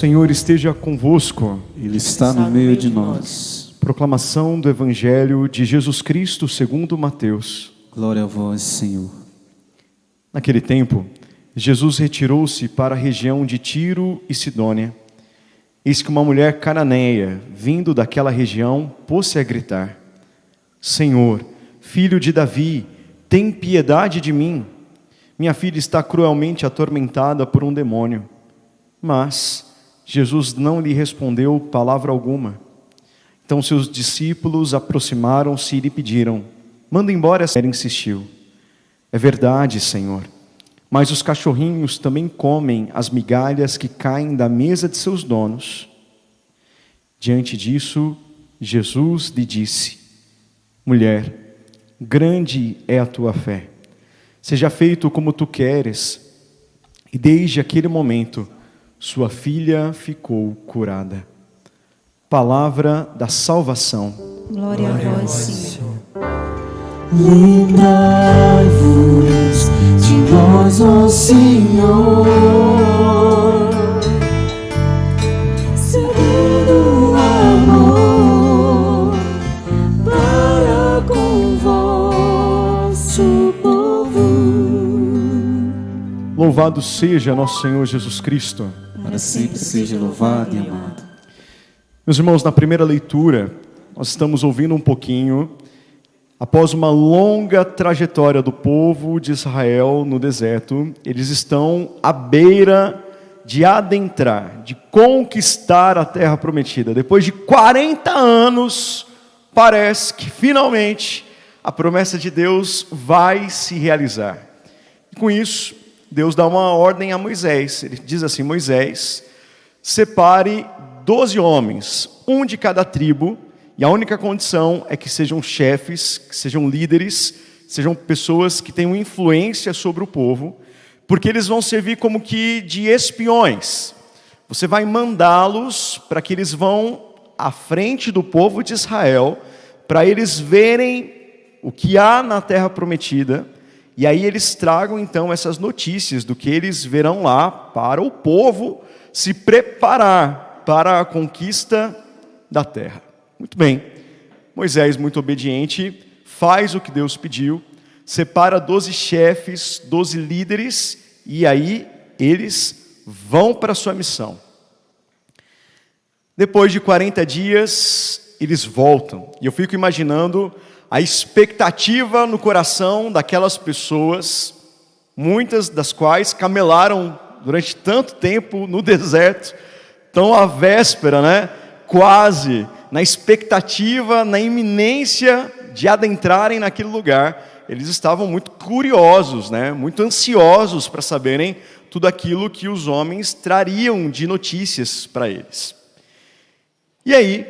Senhor esteja convosco. Ele está no meio de nós. Proclamação do Evangelho de Jesus Cristo segundo Mateus. Glória a vós, Senhor. Naquele tempo, Jesus retirou-se para a região de Tiro e Sidônia. Eis que uma mulher cananeia, vindo daquela região, pôs-se a gritar: Senhor, filho de Davi, tem piedade de mim. Minha filha está cruelmente atormentada por um demônio. Mas Jesus não lhe respondeu palavra alguma. Então seus discípulos aproximaram-se e lhe pediram: manda embora essa mulher. Ele insistiu: é verdade, Senhor, mas os cachorrinhos também comem as migalhas que caem da mesa de seus donos. Diante disso, Jesus lhe disse: mulher, grande é a tua fé. Seja feito como tu queres. E desde aquele momento, sua filha ficou curada. Palavra da salvação. Glória a vós, Senhor. Lembrai-vos de nós, ó Senhor, segundo o amor para com vosso povo. Louvado seja nosso Senhor Jesus Cristo. Para sempre seja louvado e amado. Meus irmãos, na primeira leitura, nós estamos ouvindo um pouquinho, após uma longa trajetória do povo de Israel no deserto, eles estão à beira de adentrar, de conquistar a terra prometida. Depois de 40 anos, parece que finalmente a promessa de Deus vai se realizar. E com isso, Deus dá uma ordem a Moisés. Ele diz assim: Moisés, separe 12 homens, um de cada tribo, e a única condição é que sejam chefes, que sejam líderes, sejam pessoas que tenham influência sobre o povo, porque eles vão servir como que de espiões. Você vai mandá-los para que eles vão à frente do povo de Israel, para eles verem o que há na terra prometida, e aí eles tragam então essas notícias do que eles verão lá para o povo se preparar para a conquista da terra. Muito bem, Moisés, muito obediente, faz o que Deus pediu, separa 12 chefes, 12 líderes, e aí eles vão para a sua missão. Depois de 40 dias, eles voltam, e eu fico imaginando a expectativa no coração daquelas pessoas, muitas das quais camelaram durante tanto tempo no deserto, estão à véspera, né? Quase na expectativa, na iminência de adentrarem naquele lugar. Eles estavam muito curiosos, né? Muito ansiosos para saberem tudo aquilo que os homens trariam de notícias para eles. E aí,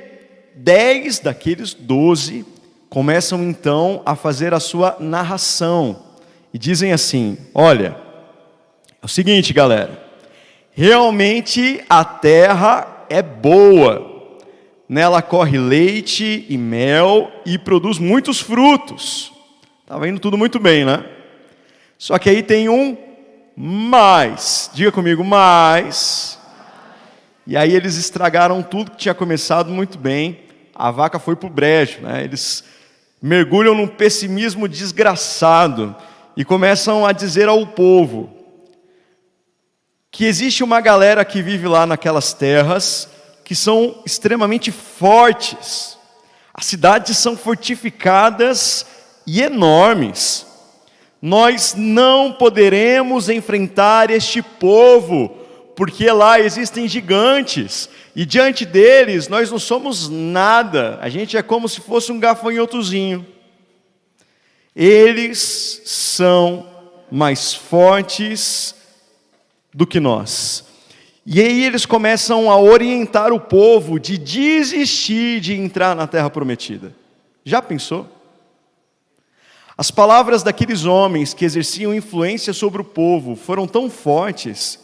10 daqueles 12 começam então a fazer a sua narração e dizem assim: olha, é o seguinte, galera, realmente a terra é boa, nela corre leite e mel e produz muitos frutos. Estava indo tudo muito bem, né? Só que aí tem um mais, diga comigo, mais. E aí eles estragaram tudo que tinha começado muito bem, a vaca foi pro brejo, né? Eles mergulham num pessimismo desgraçado e começam a dizer ao povo que existe uma galera que vive lá naquelas terras que são extremamente fortes. As cidades são fortificadas e enormes. Nós não poderemos enfrentar este povo, porque lá existem gigantes, e diante deles nós não somos nada, a gente é como se fosse um gafanhotozinho. Eles são mais fortes do que nós. E aí eles começam a orientar o povo de desistir de entrar na terra prometida. Já pensou? As palavras daqueles homens que exerciam influência sobre o povo foram tão fortes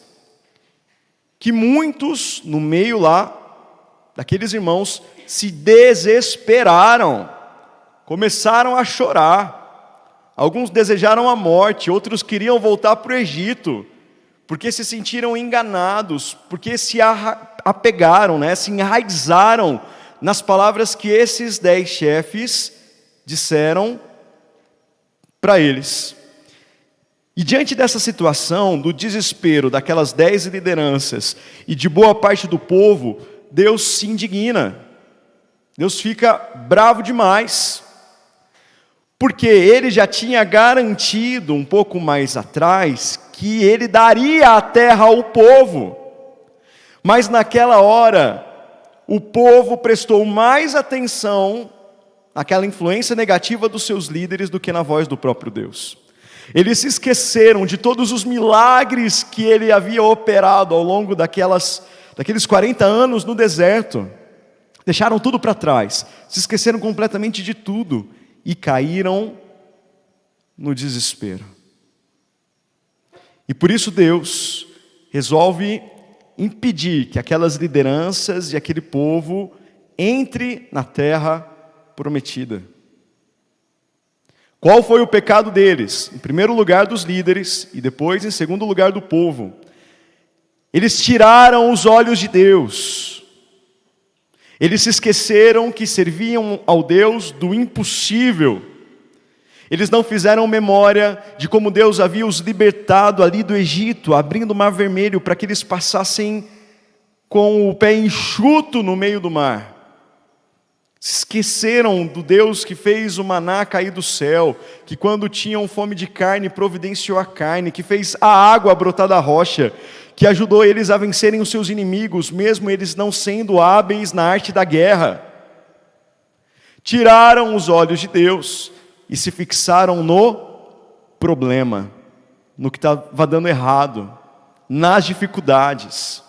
que muitos no meio lá daqueles irmãos se desesperaram, começaram a chorar. Alguns desejaram a morte, outros queriam voltar para o Egito, porque se sentiram enganados, porque se apegaram, se enraizaram nas palavras que esses 10 chefes disseram para eles. E diante dessa situação, do desespero daquelas 10 lideranças e de boa parte do povo, Deus se indigna. Deus fica bravo demais. Porque ele já tinha garantido um pouco mais atrás que ele daria a terra ao povo. Mas naquela hora, o povo prestou mais atenção àquela influência negativa dos seus líderes do que na voz do próprio Deus. Eles se esqueceram de todos os milagres que ele havia operado ao longo daqueles 40 anos no deserto. Deixaram tudo para trás, se esqueceram completamente de tudo e caíram no desespero. E por isso Deus resolve impedir que aquelas lideranças e aquele povo entre na terra prometida. Qual foi o pecado deles? Em primeiro lugar dos líderes e depois em segundo lugar do povo. Eles tiraram os olhos de Deus. Eles se esqueceram que serviam ao Deus do impossível. Eles não fizeram memória de como Deus havia os libertado ali do Egito, abrindo o Mar Vermelho para que eles passassem com o pé enxuto no meio do mar. Se esqueceram do Deus que fez o maná cair do céu, que quando tinham fome de carne providenciou a carne, que fez a água brotar da rocha, que ajudou eles a vencerem os seus inimigos, mesmo eles não sendo hábeis na arte da guerra. Tiraram os olhos de Deus e se fixaram no problema, no que estava dando errado, nas dificuldades.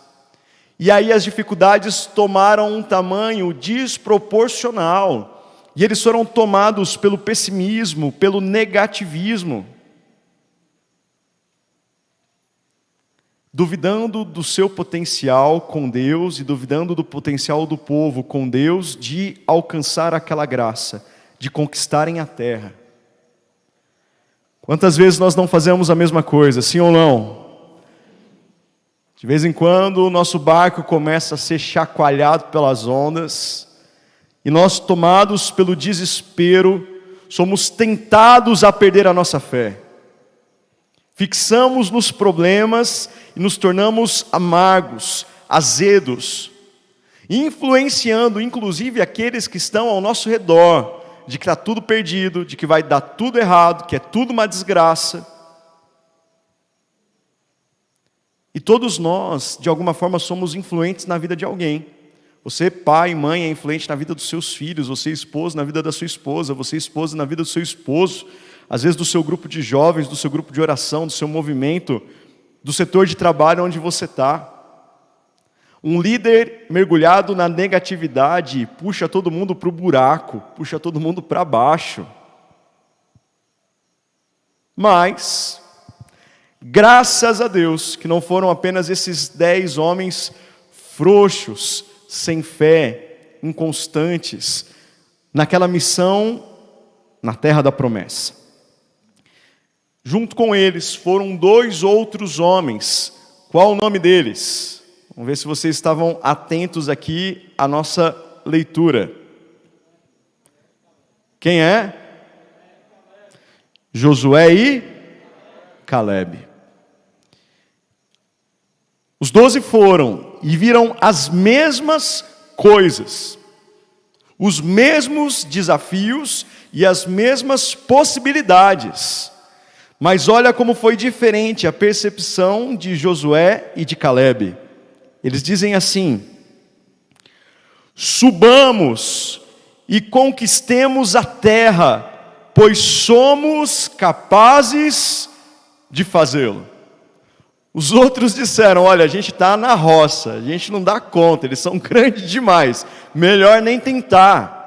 E aí as dificuldades tomaram um tamanho desproporcional, e eles foram tomados pelo pessimismo, pelo negativismo, duvidando do seu potencial com Deus e duvidando do potencial do povo com Deus de alcançar aquela graça, de conquistarem a terra. Quantas vezes nós não fazemos a mesma coisa, sim ou não? De vez em quando o nosso barco começa a ser chacoalhado pelas ondas, e nós, tomados pelo desespero, somos tentados a perder a nossa fé. Fixamos nos problemas e nos tornamos amargos, azedos, influenciando inclusive aqueles que estão ao nosso redor, de que está tudo perdido, de que vai dar tudo errado, que é tudo uma desgraça. E todos nós, de alguma forma, somos influentes na vida de alguém. Você, pai, mãe, é influente na vida dos seus filhos, você, esposo, na vida da sua esposa, você, esposa, na vida do seu esposo, às vezes do seu grupo de jovens, do seu grupo de oração, do seu movimento, do setor de trabalho onde você está. Um líder mergulhado na negatividade puxa todo mundo para o buraco, puxa todo mundo para baixo. Mas, graças a Deus, que não foram apenas esses 10 homens frouxos, sem fé, inconstantes, naquela missão na terra da promessa. Junto com eles foram 2 outros homens. Qual o nome deles? Vamos ver se vocês estavam atentos aqui à nossa leitura. Quem é? Josué e Calebe. Os 12 foram e viram as mesmas coisas, os mesmos desafios e as mesmas possibilidades. Mas olha como foi diferente a percepção de Josué e de Calebe. Eles dizem assim: subamos e conquistemos a terra, pois somos capazes de fazê-lo. Os outros disseram: olha, a gente está na roça, a gente não dá conta, eles são grandes demais, melhor nem tentar.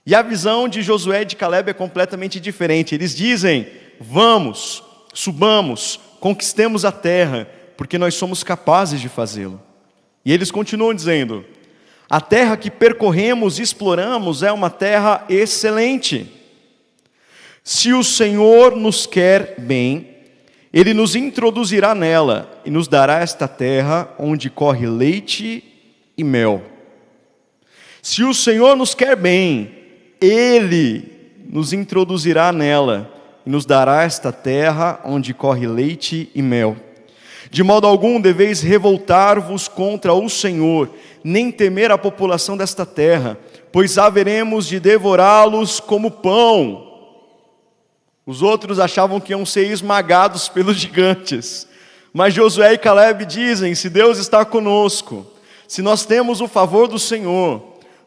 E a visão de Josué e de Calebe é completamente diferente. Eles dizem: vamos, subamos, conquistemos a terra, porque nós somos capazes de fazê-lo. E eles continuam dizendo: a terra que percorremos e exploramos é uma terra excelente. Se o Senhor nos quer bem, Ele nos introduzirá nela e nos dará esta terra onde corre leite e mel. Se o Senhor nos quer bem, Ele nos introduzirá nela e nos dará esta terra onde corre leite e mel. De modo algum deveis revoltar-vos contra o Senhor, nem temer a população desta terra, pois haveremos de devorá-los como pão. Os outros achavam que iam ser esmagados pelos gigantes. Mas Josué e Caleb dizem: se Deus está conosco, se nós temos o favor do Senhor,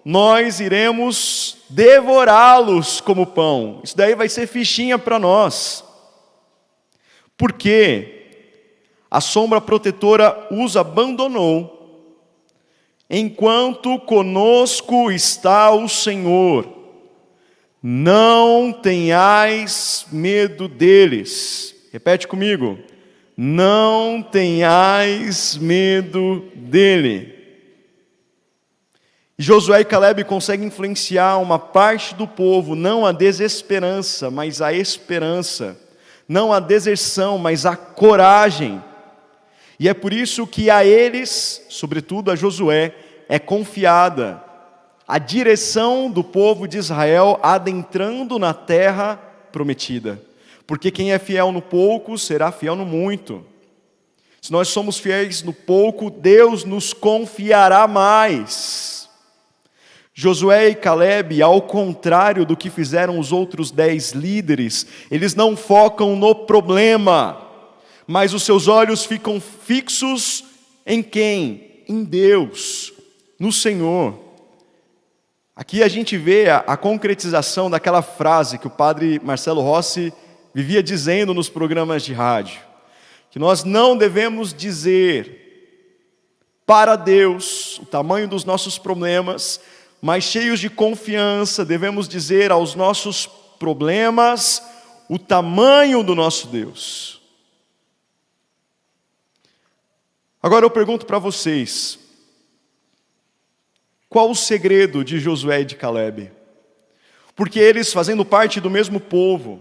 nós iremos devorá-los como pão. Isso daí vai ser fichinha para nós. Porque a sombra protetora os abandonou, enquanto conosco está o Senhor. Não tenhais medo deles. Repete comigo. Não tenhais medo dele. Josué e Caleb conseguem influenciar uma parte do povo, não a desesperança, mas a esperança. Não a deserção, mas a coragem. E é por isso que a eles, sobretudo a Josué, é confiada a direção do povo de Israel adentrando na terra prometida. Porque quem é fiel no pouco será fiel no muito. Se nós somos fiéis no pouco, Deus nos confiará mais. Josué e Caleb, ao contrário do que fizeram os outros 10 líderes, eles não focam no problema, mas os seus olhos ficam fixos em quem? Em Deus, no Senhor. Aqui a gente vê a concretização daquela frase que o padre Marcelo Rossi vivia dizendo nos programas de rádio, que nós não devemos dizer para Deus o tamanho dos nossos problemas, mas cheios de confiança devemos dizer aos nossos problemas o tamanho do nosso Deus. Agora eu pergunto para vocês, qual o segredo de Josué e de Caleb? Porque eles, fazendo parte do mesmo povo,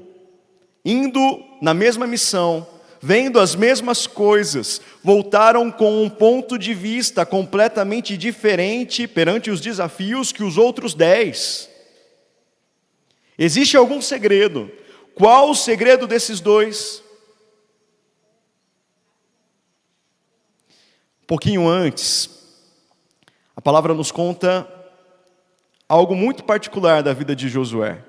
indo na mesma missão, vendo as mesmas coisas, voltaram com um ponto de vista completamente diferente perante os desafios que os outros 10. Existe algum segredo? Qual o segredo desses dois? Um pouquinho antes, a palavra nos conta algo muito particular da vida de Josué,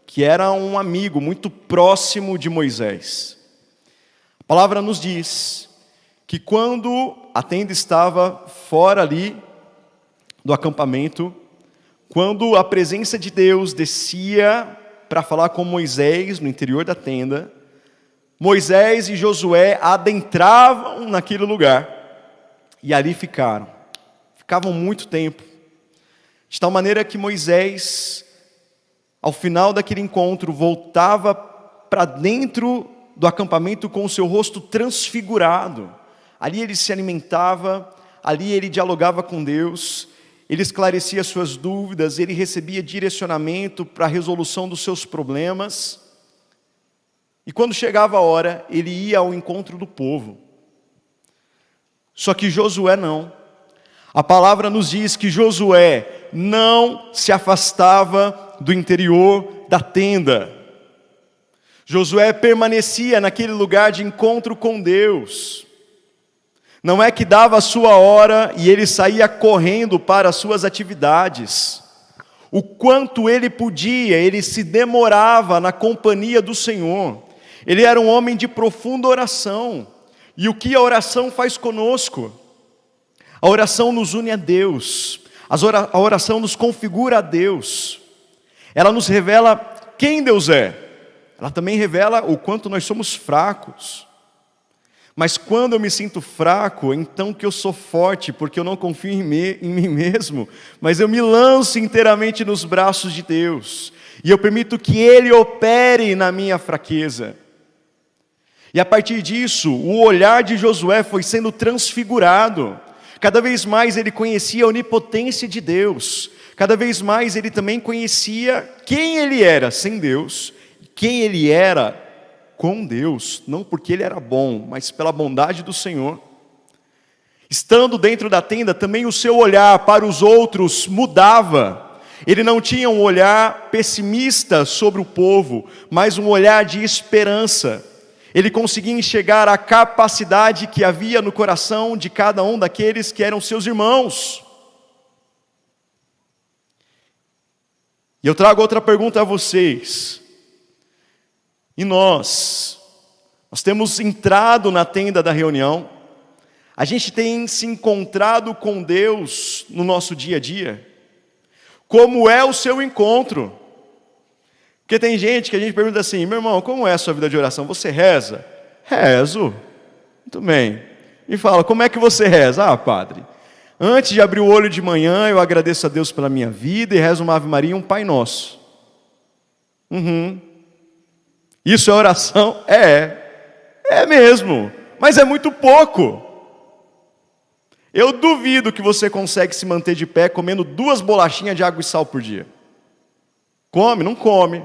que era um amigo muito próximo de Moisés. A palavra nos diz que quando a tenda estava fora ali do acampamento, quando a presença de Deus descia para falar com Moisés no interior da tenda, Moisés e Josué adentravam naquele lugar e ali ficavam muito tempo, de tal maneira que Moisés, ao final daquele encontro, voltava para dentro do acampamento com o seu rosto transfigurado. Ali ele se alimentava, ali ele dialogava com Deus, ele esclarecia suas dúvidas, ele recebia direcionamento para a resolução dos seus problemas. E quando chegava a hora, ele ia ao encontro do povo. Só que Josué não. A palavra nos diz que Josué não se afastava do interior da tenda. Josué permanecia naquele lugar de encontro com Deus. Não é que dava a sua hora e ele saía correndo para as suas atividades. O quanto ele podia, ele se demorava na companhia do Senhor. Ele era um homem de profunda oração. E o que a oração faz conosco? A oração nos une a Deus. A oração nos configura a Deus. Ela nos revela quem Deus é. Ela também revela o quanto nós somos fracos. Mas quando eu me sinto fraco, então que eu sou forte, porque eu não confio em mim mesmo, mas eu me lanço inteiramente nos braços de Deus. E eu permito que Ele opere na minha fraqueza. E a partir disso, o olhar de Josué foi sendo transfigurado. Cada vez mais ele conhecia a onipotência de Deus. Cada vez mais ele também conhecia quem ele era sem Deus, quem ele era com Deus, não porque ele era bom, mas pela bondade do Senhor. Estando dentro da tenda, também o seu olhar para os outros mudava. Ele não tinha um olhar pessimista sobre o povo, mas um olhar de esperança. Ele conseguia enxergar a capacidade que havia no coração de cada um daqueles que eram seus irmãos. E eu trago outra pergunta a vocês. E nós temos entrado na tenda da reunião, a gente tem se encontrado com Deus no nosso dia a dia? Como é o seu encontro? Porque tem gente que a gente pergunta assim: meu irmão, como é a sua vida de oração? Você reza? Rezo. Muito bem. E fala: como é que você reza? Ah, padre, antes de abrir o olho de manhã, eu agradeço a Deus pela minha vida e rezo uma Ave Maria e um Pai Nosso. Isso é oração? É mesmo, mas é muito pouco. Eu duvido que você consegue se manter de pé comendo 2 bolachinhas de água e sal por dia. Come? Não come.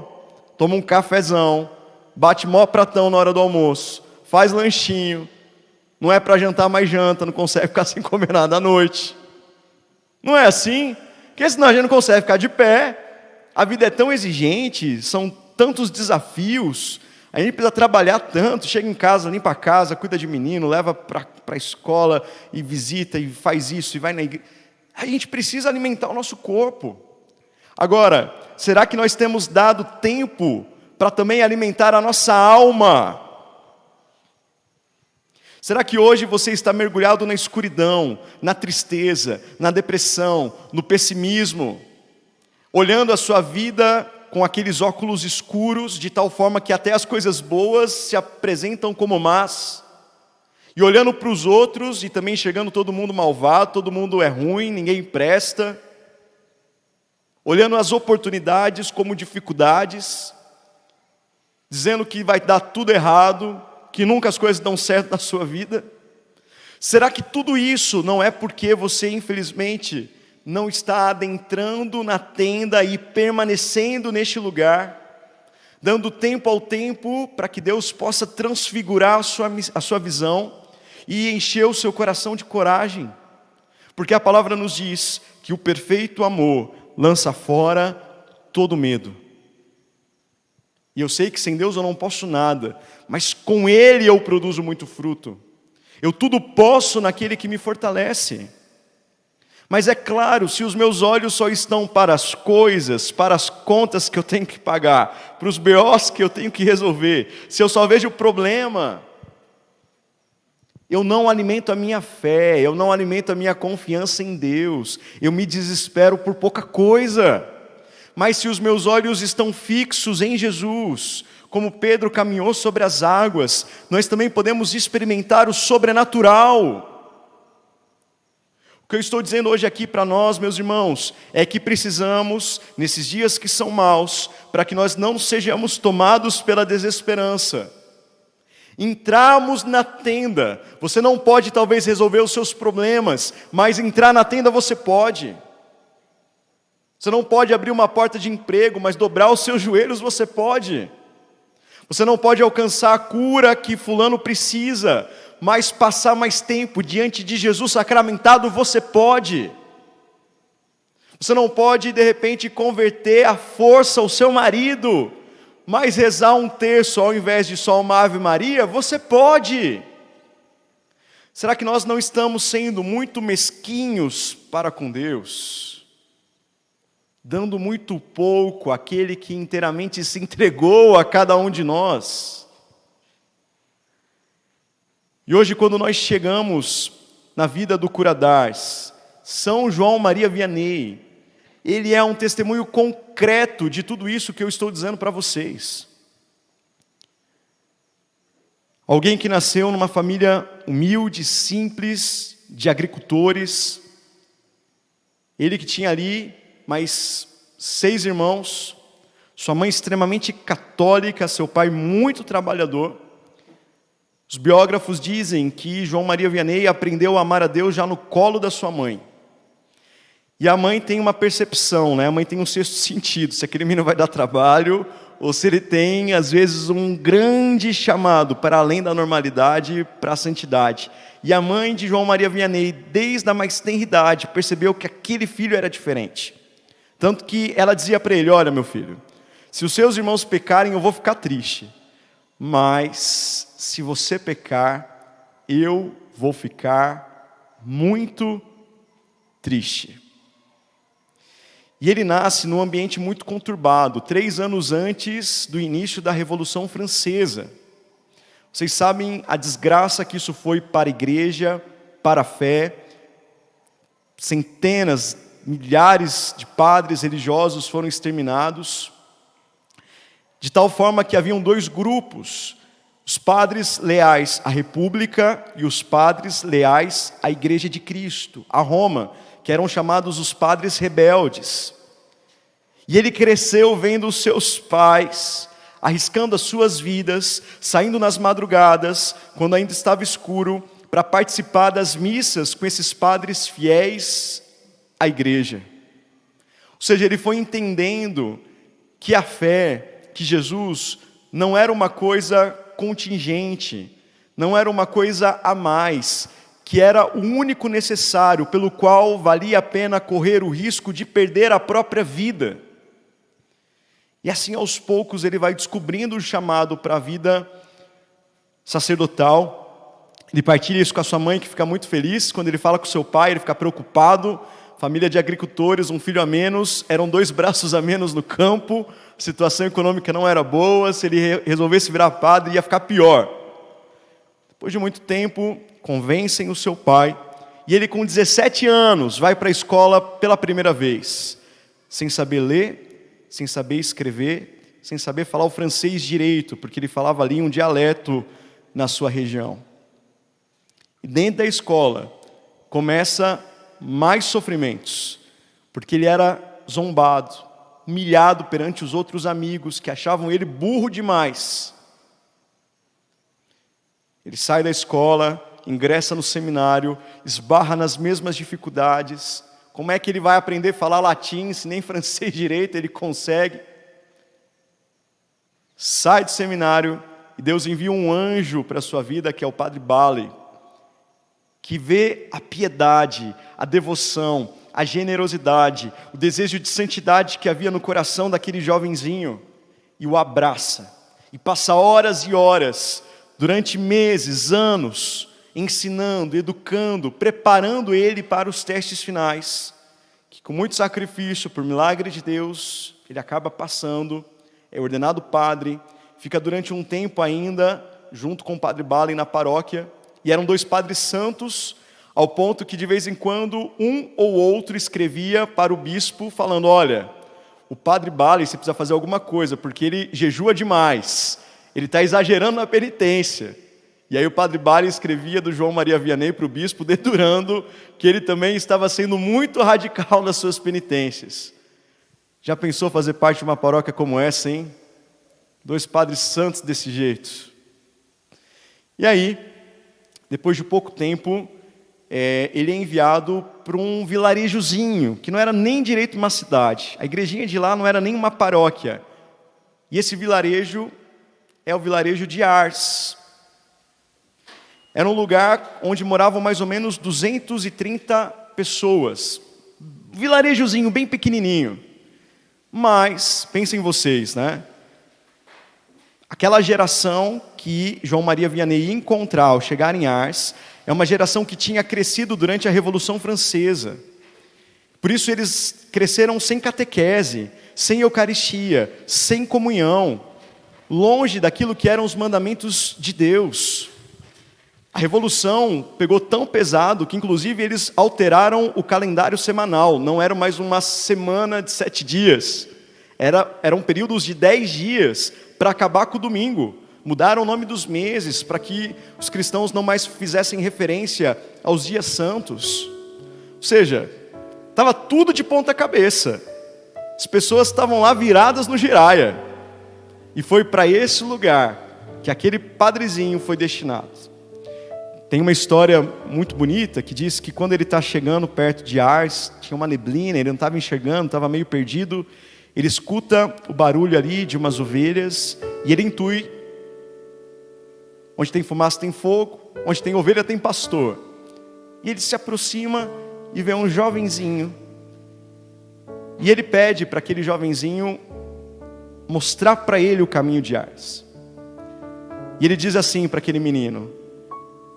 Toma um cafezão, bate mó pratão na hora do almoço, faz lanchinho, não é para jantar, mas janta, não consegue ficar sem comer nada à noite. Não é assim? Porque senão a gente não consegue ficar de pé. A vida é tão exigente, são tantos desafios, a gente precisa trabalhar tanto, chega em casa, limpa a casa, cuida de menino, leva para a escola e visita e faz isso e vai na igreja. A gente precisa alimentar o nosso corpo. Agora, será que nós temos dado tempo para também alimentar a nossa alma? Será que hoje você está mergulhado na escuridão, na tristeza, na depressão, no pessimismo, olhando a sua vida com aqueles óculos escuros, de tal forma que até as coisas boas se apresentam como más, e olhando para os outros e também enxergando todo mundo malvado, todo mundo é ruim, ninguém presta, olhando as oportunidades como dificuldades, dizendo que vai dar tudo errado, que nunca as coisas dão certo na sua vida? Será que tudo isso não é porque você, infelizmente, não está adentrando na tenda e permanecendo neste lugar, dando tempo ao tempo para que Deus possa transfigurar a sua visão e encher o seu coração de coragem? Porque a palavra nos diz que o perfeito amor lança fora todo medo. E eu sei que sem Deus eu não posso nada, mas com Ele eu produzo muito fruto. Eu tudo posso naquele que me fortalece. Mas é claro, se os meus olhos só estão para as coisas, para as contas que eu tenho que pagar, para os BOs que eu tenho que resolver, se eu só vejo o problema, eu não alimento a minha fé, eu não alimento a minha confiança em Deus, eu me desespero por pouca coisa. Mas se os meus olhos estão fixos em Jesus, como Pedro caminhou sobre as águas, nós também podemos experimentar o sobrenatural. O que eu estou dizendo hoje aqui para nós, meus irmãos, é que precisamos, nesses dias que são maus, para que nós não sejamos tomados pela desesperança, entrarmos na tenda. Você não pode talvez resolver os seus problemas, mas entrar na tenda você pode. Você não pode abrir uma porta de emprego, mas dobrar os seus joelhos você pode. Você não pode alcançar a cura que fulano precisa, mas passar mais tempo diante de Jesus sacramentado você pode. Você não pode de repente converter à força o seu marido, mas rezar um terço ao invés de só uma Ave Maria, você pode. Será que nós não estamos sendo muito mesquinhos para com Deus? Dando muito pouco àquele que inteiramente se entregou a cada um de nós? E hoje, quando nós chegamos na vida do Curadars, São João Maria Vianney, ele é um testemunho concreto de tudo isso que eu estou dizendo para vocês. Alguém que nasceu numa família humilde, simples, de agricultores. Ele que tinha ali mais 6 irmãos, sua mãe extremamente católica, seu pai muito trabalhador. Os biógrafos dizem que João Maria Vianney aprendeu a amar a Deus já no colo da sua mãe. E a mãe tem uma percepção, né? A mãe tem um sexto sentido. Se aquele menino vai dar trabalho, ou se ele tem, às vezes, um grande chamado para além da normalidade, para a santidade. E a mãe de João Maria Vianney, desde a mais tenra idade, percebeu que aquele filho era diferente. Tanto que ela dizia para ele: olha, meu filho, se os seus irmãos pecarem, eu vou ficar triste. Mas, se você pecar, eu vou ficar muito triste. E ele nasce num ambiente muito conturbado, 3 anos antes do início da Revolução Francesa. Vocês sabem a desgraça que isso foi para a igreja, para a fé. Centenas, milhares de padres religiosos foram exterminados. De tal forma que haviam 2 grupos: os padres leais à República e os padres leais à Igreja de Cristo, a Roma, que eram chamados os padres rebeldes. E ele cresceu vendo os seus pais arriscando as suas vidas, saindo nas madrugadas, quando ainda estava escuro, para participar das missas com esses padres fiéis à igreja. Ou seja, ele foi entendendo que a fé, que Jesus não era uma coisa contingente, não era uma coisa a mais, que era o único necessário, pelo qual valia a pena correr o risco de perder a própria vida. E assim, aos poucos, ele vai descobrindo o chamado para a vida sacerdotal. Ele partilha isso com a sua mãe, que fica muito feliz. Quando ele fala com o seu pai, ele fica preocupado. Família de agricultores, um filho a menos, eram 2 braços a menos no campo, a situação econômica não era boa, se ele resolvesse virar padre, ia ficar pior. Depois de muito tempo, convencem o seu pai, e ele com 17 anos vai para a escola pela primeira vez, sem saber ler, sem saber escrever, sem saber falar o francês direito, porque ele falava ali um dialeto na sua região. E dentro da escola, começa mais sofrimentos, porque ele era zombado, humilhado perante os outros amigos, que achavam ele burro demais. Ele sai da escola, ingressa no seminário, esbarra nas mesmas dificuldades. Como é que ele vai aprender a falar latim, se nem francês direito ele consegue? Sai do seminário e Deus envia um anjo para a sua vida, que é o Padre Bali, que vê a piedade, a devoção, a generosidade, o desejo de santidade que havia no coração daquele jovenzinho, e o abraça, e passa horas e horas, durante meses, anos, ensinando, educando, preparando ele para os testes finais, que com muito sacrifício, por milagre de Deus, ele acaba passando, é ordenado padre, fica durante um tempo ainda, junto com o Padre Bali na paróquia, e eram 2 padres santos, ao ponto que de vez em quando um ou outro escrevia para o bispo, falando: olha, o Padre Bali, você precisa fazer alguma coisa, porque ele jejua demais, ele está exagerando na penitência. E aí o Padre Bali escrevia do João Maria Vianney para o bispo, dedurando que ele também estava sendo muito radical nas suas penitências. Já pensou fazer parte de uma paróquia como essa, hein? 2 padres santos desse jeito. E aí, depois de pouco tempo, ele é enviado para um vilarejozinho, que não era nem direito uma cidade. A igrejinha de lá não era nem uma paróquia. E esse vilarejo é o vilarejo de Ars. Era um lugar onde moravam mais ou menos 230 pessoas. Vilarejozinho bem pequenininho. Mas, pensem vocês, né? Aquela geração que João Maria Vianney ia encontrar ao chegar em Ars, é uma geração que tinha crescido durante a Revolução Francesa. Por isso eles cresceram sem catequese, sem eucaristia, sem comunhão, longe daquilo que eram os mandamentos de Deus. A Revolução pegou tão pesado que inclusive eles alteraram o calendário semanal, não era mais uma semana de 7 dias, eram períodos de 10 dias para acabar com o domingo. Mudaram o nome dos meses para que os cristãos não mais fizessem referência aos dias santos. Ou seja, estava tudo de ponta cabeça. As pessoas estavam lá viradas no giraia. E foi para esse lugar que aquele padrezinho foi destinado. Tem uma história muito bonita que diz que quando ele está chegando perto de Ars, tinha uma neblina, ele não estava enxergando, estava meio perdido. Ele escuta o barulho ali de umas ovelhas e ele intui: onde tem fumaça tem fogo, onde tem ovelha tem pastor. E ele se aproxima e vê um jovenzinho. E ele pede para aquele jovenzinho mostrar para ele o caminho de Ars. E ele diz assim para aquele menino: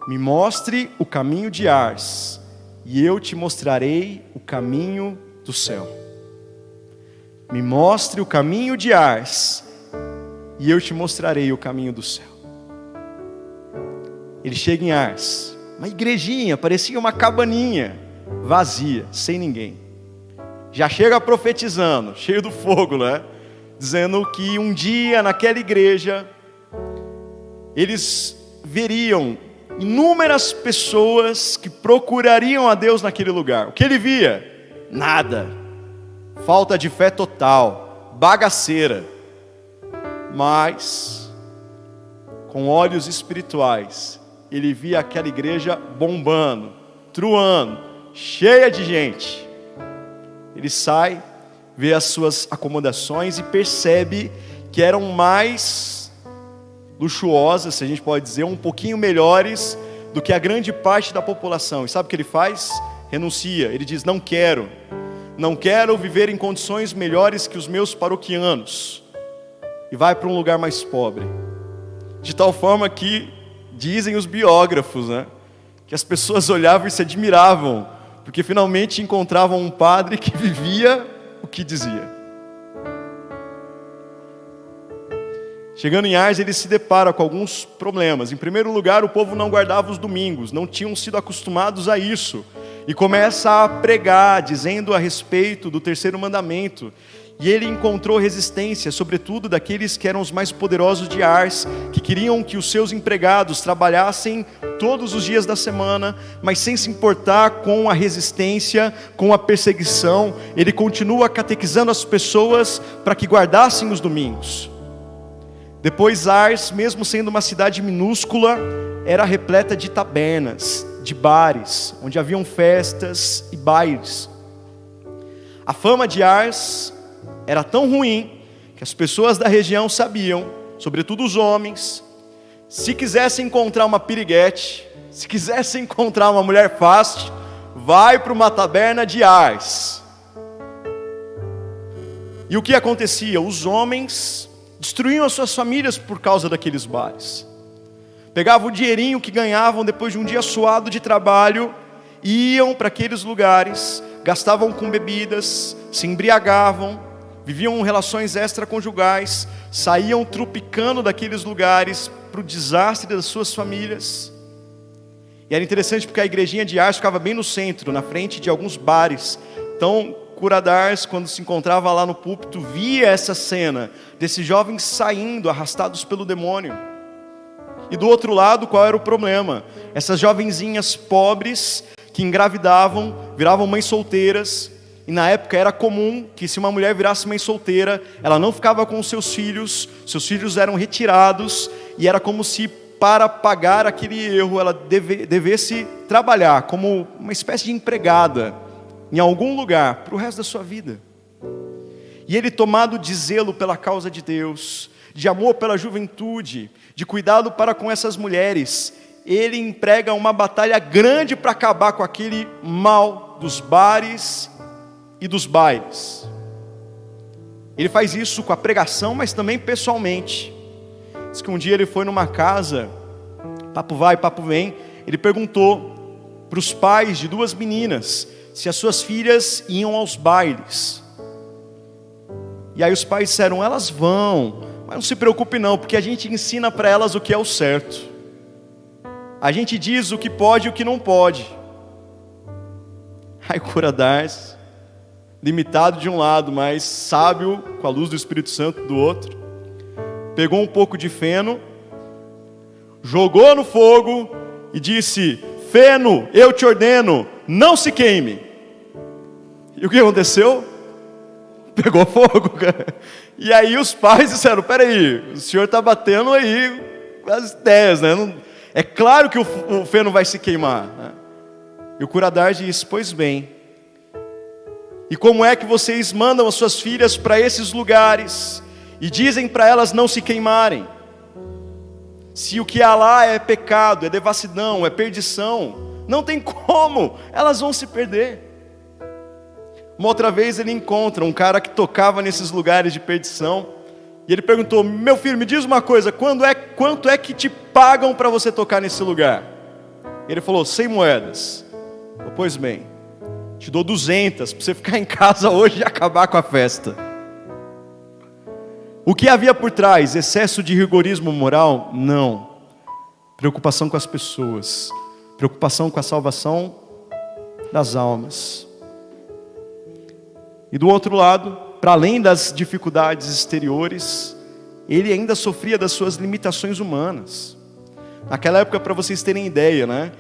me mostre o caminho de Ars, e eu te mostrarei o caminho do céu. Me mostre o caminho de Ars, e eu te mostrarei o caminho do céu. Ele chega em Ars, uma igrejinha, parecia uma cabaninha, vazia, sem ninguém. Já chega profetizando, cheio do fogo, né? Dizendo que um dia naquela igreja eles veriam inúmeras pessoas que procurariam a Deus naquele lugar. O que ele via? Nada. Falta de fé total, bagaceira. Mas com olhos espirituais, ele via aquela igreja bombando, truando, cheia de gente. Ele sai, vê as suas acomodações e percebe que eram mais luxuosas, se a gente pode dizer, um pouquinho melhores do que a grande parte da população. E sabe o que ele faz? Renuncia. Ele diz: não quero viver em condições melhores que os meus paroquianos. E vai para um lugar mais pobre. De tal forma que, dizem os biógrafos, né, que as pessoas olhavam e se admiravam, porque finalmente encontravam um padre que vivia o que dizia. Chegando em Ars, ele se depara com alguns problemas. Em primeiro lugar, o povo não guardava os domingos, não tinham sido acostumados a isso. E começa a pregar, dizendo a respeito do terceiro mandamento. E ele encontrou resistência, sobretudo daqueles que eram os mais poderosos de Ars, que queriam que os seus empregados trabalhassem todos os dias da semana, mas sem se importar com a resistência, com a perseguição. Ele continua catequizando as pessoas para que guardassem os domingos. Depois Ars, mesmo sendo uma cidade minúscula, era repleta de tabernas, de bares, onde haviam festas e bailes. A fama de Ars era tão ruim que as pessoas da região sabiam, sobretudo os homens, se quisessem encontrar uma piriguete, se quisessem encontrar uma mulher fácil, vai para uma taberna de Ars. E o que acontecia? Os homens destruíam as suas famílias por causa daqueles bares. Pegavam o dinheirinho que ganhavam depois de um dia suado de trabalho, iam para aqueles lugares, gastavam com bebidas, se embriagavam, viviam relações extraconjugais, saíam trupicando daqueles lugares para o desastre das suas famílias. E era interessante porque a igrejinha de Ars ficava bem no centro, na frente de alguns bares. Então, Cura d'Ars, quando se encontrava lá no púlpito, via essa cena desses jovens saindo, arrastados pelo demônio. E do outro lado, qual era o problema? Essas jovenzinhas pobres que engravidavam, viravam mães solteiras. E na época era comum que, se uma mulher virasse mãe solteira, ela não ficava com os seus filhos eram retirados, e era como se, para pagar aquele erro, ela devesse trabalhar como uma espécie de empregada em algum lugar para o resto da sua vida. E ele, tomado de zelo pela causa de Deus, de amor pela juventude, de cuidado para com essas mulheres, ele emprega uma batalha grande para acabar com aquele mal dos bares e dos bailes. Ele faz isso com a pregação, mas também pessoalmente. Diz que um dia ele foi numa casa, papo vai, papo vem, ele perguntou para os pais de duas meninas se as suas filhas iam aos bailes. E aí os pais disseram: elas vão, mas não se preocupe não, porque a gente ensina para elas o que é o certo. A gente diz o que pode e o que não pode. Aí Cura d'Ars, limitado de um lado, mas sábio com a luz do Espírito Santo do outro, pegou um pouco de feno, jogou no fogo e disse: feno, eu te ordeno, não se queime. E o que aconteceu? Pegou fogo, cara. E aí os pais disseram: peraí, o senhor está batendo aí as ideias, né? É claro que o feno vai se queimar, né? E o Cura d'Ars disse: pois bem, E como é que vocês mandam as suas filhas para esses lugares e dizem para elas não se queimarem? Se o que há lá é pecado, é devassidão, é perdição, não tem como, elas vão se perder. Uma outra vez ele encontra um cara que tocava nesses lugares de perdição, e ele perguntou: meu filho, me diz uma coisa, quanto é que te pagam para você tocar nesse lugar? Ele falou: 100 moedas. Pois bem, te dou 200 para você ficar em casa hoje e acabar com a festa. O que havia por trás? Excesso de rigorismo moral? Não. Preocupação com as pessoas, preocupação com a salvação das almas. E do outro lado, para além das dificuldades exteriores, ele ainda sofria das suas limitações humanas. Naquela época, para vocês terem ideia, né?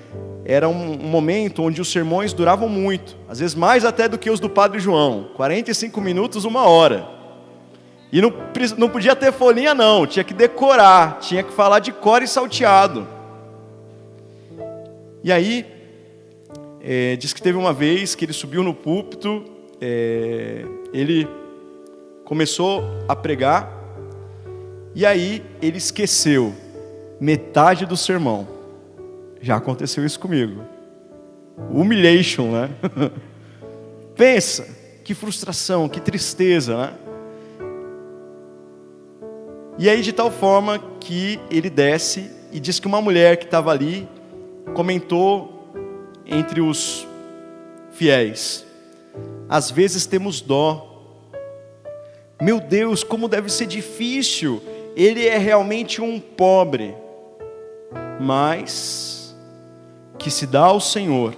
Era um momento onde os sermões duravam muito, às vezes mais até do que os do Padre João, 45 minutos, 1 hora. E não podia ter folhinha não, tinha que decorar, tinha que falar de cor e salteado. E aí, diz que teve uma vez que ele subiu no púlpito, ele começou a pregar, e aí ele esqueceu metade do sermão. Já aconteceu isso comigo. Humiliation, né? Pensa, que frustração, que tristeza, né? E aí de tal forma que ele desce e diz que uma mulher que estava ali comentou entre os fiéis: às vezes temos dó. Meu Deus, como deve ser difícil. Ele é realmente um pobre, mas que se dá ao Senhor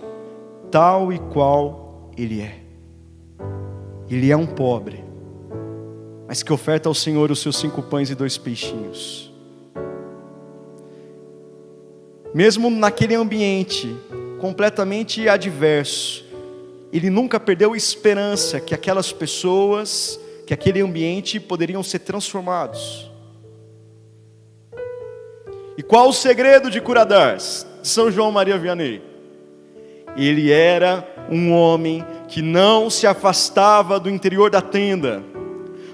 tal e qual Ele é. Ele é um pobre, mas que oferta ao Senhor os seus 5 pães e 2 peixinhos. Mesmo naquele ambiente completamente adverso, ele nunca perdeu a esperança que aquelas pessoas, que aquele ambiente poderiam ser transformados. E qual o segredo de Curadars, de São João Maria Vianney? Ele era um homem que não se afastava do interior da tenda,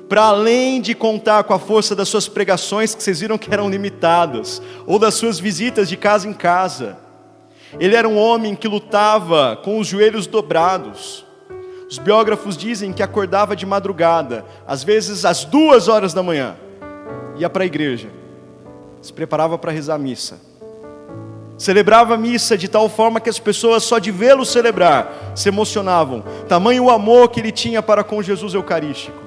para além de contar com a força das suas pregações, que vocês viram que eram limitadas, ou das suas visitas de casa em casa. Ele era um homem que lutava com os joelhos dobrados. Os biógrafos dizem que acordava de madrugada, às vezes às 2 horas da manhã, ia para a igreja, se preparava para rezar a missa, celebrava a missa de tal forma que as pessoas só de vê-lo celebrar se emocionavam, tamanho o amor que ele tinha para com Jesus Eucarístico.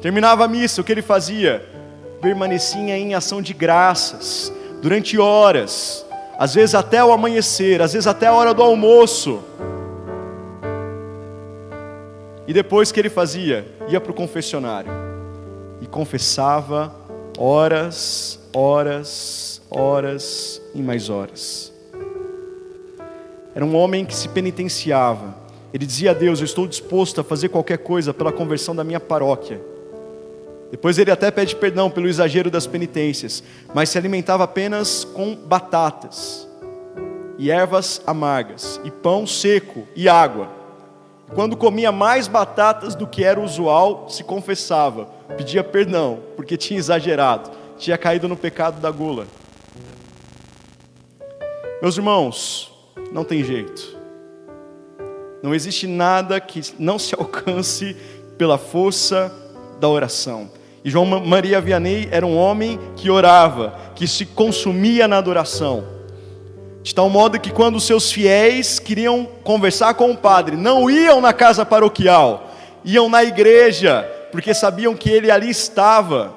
Terminava a missa, o que ele fazia? Permanecia em ação de graças durante horas, às vezes até o amanhecer, às vezes até a hora do almoço. E depois que ele fazia? Ia para o confessionário e confessava horas, horas, horas e mais horas. Era um homem que se penitenciava. Ele dizia a Deus: eu estou disposto a fazer qualquer coisa pela conversão da minha paróquia. Depois ele até pede perdão pelo exagero das penitências, mas se alimentava apenas com batatas e ervas amargas, e pão seco e água. Quando comia mais batatas do que era usual, se confessava, pedia perdão, porque tinha exagerado, tinha caído no pecado da gula. Meus irmãos, não tem jeito. Não existe nada que não se alcance pela força da oração. E João Maria Vianney era um homem que orava, que se consumia na adoração. De tal modo que quando os seus fiéis queriam conversar com o padre, não iam na casa paroquial, iam na igreja, porque sabiam que ele ali estava.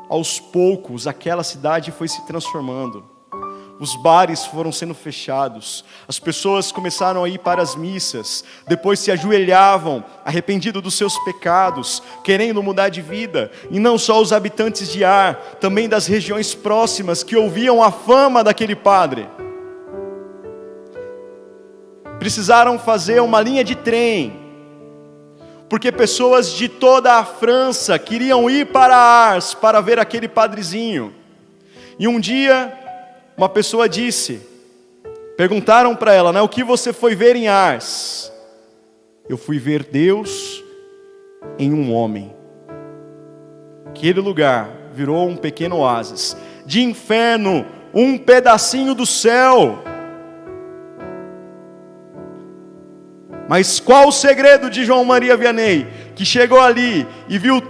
Aos poucos, aquela cidade foi se transformando. Os bares foram sendo fechados, as pessoas começaram a ir para as missas, depois se ajoelhavam, arrependidos dos seus pecados, querendo mudar de vida. E não só os habitantes de Ar, também das regiões próximas, que ouviam a fama daquele padre. Precisaram fazer uma linha de trem, porque pessoas de toda a França queriam ir para Ars para ver aquele padrezinho. E um dia, uma pessoa disse: Perguntaram para ela, né, o que você foi ver em Ars? Eu fui ver Deus em um homem. Aquele lugar virou um pequeno oásis. De inferno, um pedacinho do céu. Mas qual o segredo de João Maria Vianney, que chegou ali e viu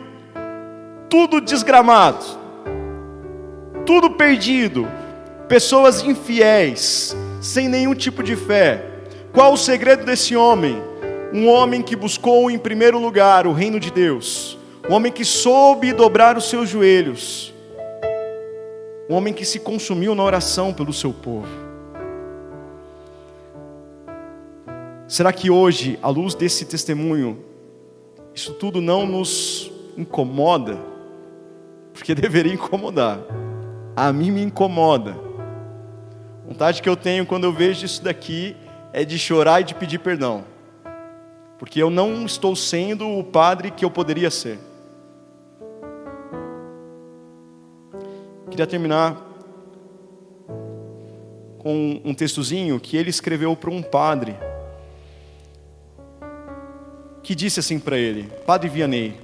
tudo desgramado, tudo perdido, pessoas infiéis, sem nenhum tipo de fé? Qual o segredo desse homem? Um homem que buscou em primeiro lugar o reino de Deus, um homem que soube dobrar os seus joelhos, um homem que se consumiu na oração pelo seu povo. Será que hoje, à luz desse testemunho, isso tudo não nos incomoda? Porque deveria incomodar. A mim me incomoda. A vontade que eu tenho quando eu vejo isso daqui é de chorar e de pedir perdão. Porque eu não estou sendo o padre que eu poderia ser. Queria terminar com um textozinho que ele escreveu para um padre, que disse assim para ele: Padre Vianney,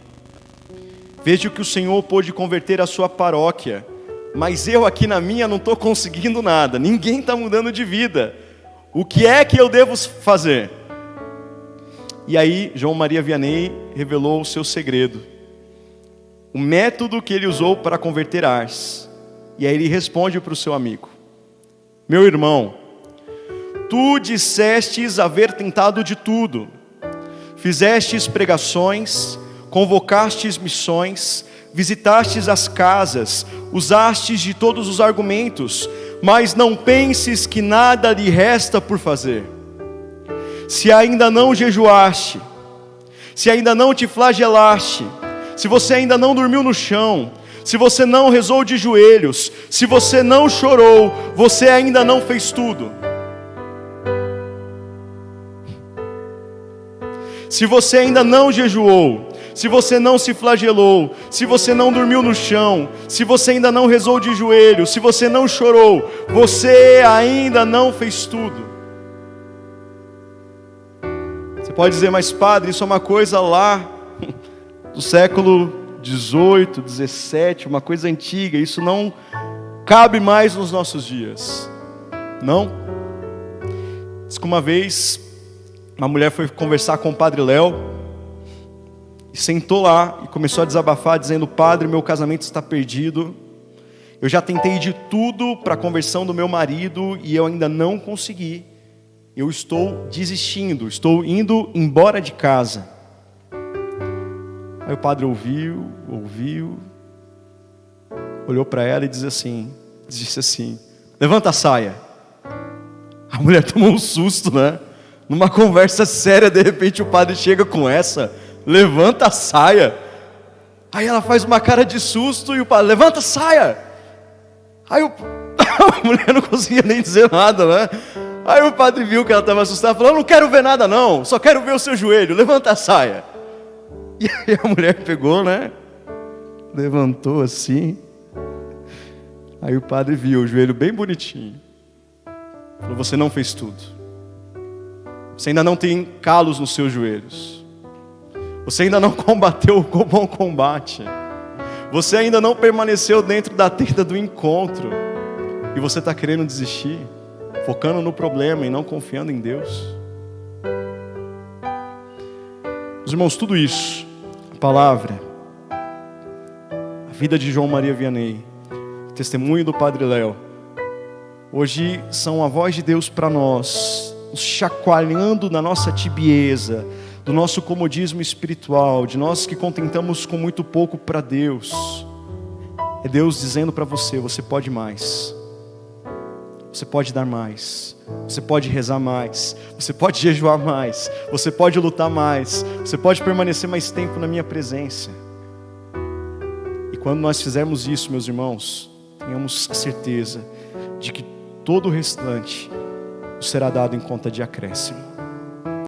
vejo que o Senhor pôde converter a sua paróquia, mas eu aqui na minha não estou conseguindo nada, ninguém está mudando de vida. O que é que eu devo fazer? E aí João Maria Vianney revelou o seu segredo, o método que ele usou para converter Ars. E aí ele responde para o seu amigo: meu irmão, tu dissestes haver tentado de tudo, fizestes pregações, convocastes missões, visitastes as casas, usastes de todos os argumentos, mas não penses que nada lhe resta por fazer. Se ainda não jejuaste, se ainda não te flagelaste, se você ainda não dormiu no chão, se você não rezou de joelhos, se você não chorou, você ainda não fez tudo. Se você ainda não jejuou, se você não se flagelou, se você não dormiu no chão, se você ainda não rezou de joelhos, se você não chorou, você ainda não fez tudo. Você pode dizer, mas padre, isso é uma coisa lá do século 18, 17, uma coisa antiga, isso não cabe mais nos nossos dias. Não? Diz que uma vez uma mulher foi conversar com o padre Léo e sentou lá e começou a desabafar, dizendo: padre, meu casamento está perdido, eu já tentei de tudo para a conversão do meu marido e eu ainda não consegui, eu estou desistindo, estou indo embora de casa. Aí o padre ouviu, olhou para ela e disse assim: levanta a saia. A mulher tomou um susto, né? Numa conversa séria, de repente o padre chega com essa: levanta a saia. Aí ela faz uma cara de susto e o padre: levanta a saia. Aí a mulher não conseguia nem dizer nada, né? Aí o padre viu que ela estava assustada, falou: não quero ver nada não, só quero ver o seu joelho, levanta a saia. E aí a mulher pegou, né? Levantou assim. Aí o padre viu o joelho bem bonitinho. Falou: você não fez tudo. Você ainda não tem calos nos seus joelhos. Você ainda não combateu o bom combate. Você ainda não permaneceu dentro da tenda do encontro. E você está querendo desistir, focando no problema e não confiando em Deus. Meus irmãos, tudo isso, a palavra, a vida de João Maria Vianney, o testemunho do Padre Léo, hoje são a voz de Deus para nós, nos chacoalhando na nossa tibieza, do nosso comodismo espiritual, de nós que contentamos com muito pouco para Deus. É Deus dizendo para você: você pode mais, você pode dar mais, você pode rezar mais, você pode jejuar mais, você pode lutar mais, você pode permanecer mais tempo na minha presença. E quando nós fizermos isso, meus irmãos, tenhamos a certeza de que todo o restante será dado em conta de acréscimo.